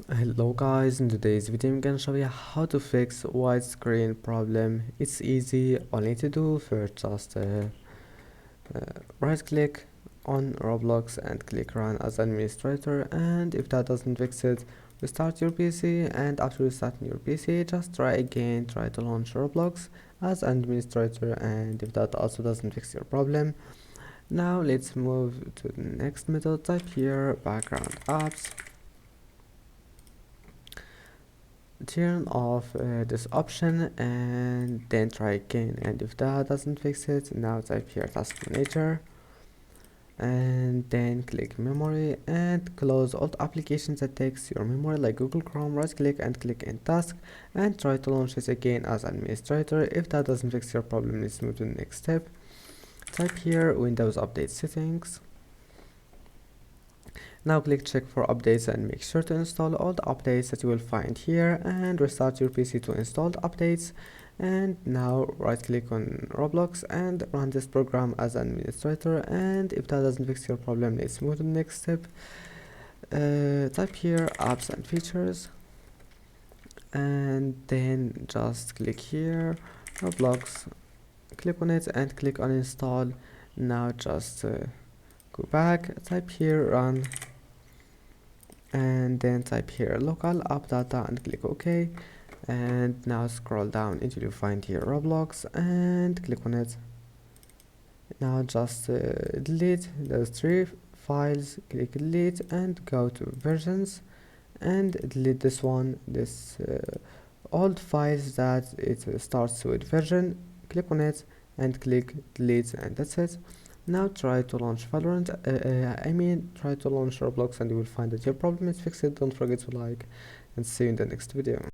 Hello guys, in today's video I'm gonna show you how to fix widescreen problem. It's easy, all you need to do first just right click on Roblox and click run as administrator, and if that doesn't fix it, restart your PC, and after restarting your PC just try again, try to launch Roblox as administrator, and if that also doesn't fix your problem, now let's move to the next method. Type here background apps, turn off this option and then try again, and if that doesn't fix it, now type here task manager and then click memory and close all the applications that takes your memory like Google Chrome. Right click and click in task and try to launch this again as administrator. If that doesn't fix your problem, let's move to the next step. Type here Windows Update settings. Now click check for updates and make sure to install all the updates that you will find here, and restart your PC to install the updates. And now right click on Roblox and run this program as administrator, and if that doesn't fix your problem, let's move to the next step. Type here apps and features and then just click here Roblox, click on it and click on install. Now just go back, type here run and then type here local app data and click OK, and now scroll down until you find here Roblox and click on it. Now just delete those three files, click delete and go to versions and delete this one, this old files that it starts with version. Click on it and click delete, and that's it. Now try to launch Valorant, try to launch Roblox, and you will find that your problem is fixed. Don't forget to like and see you in the next video.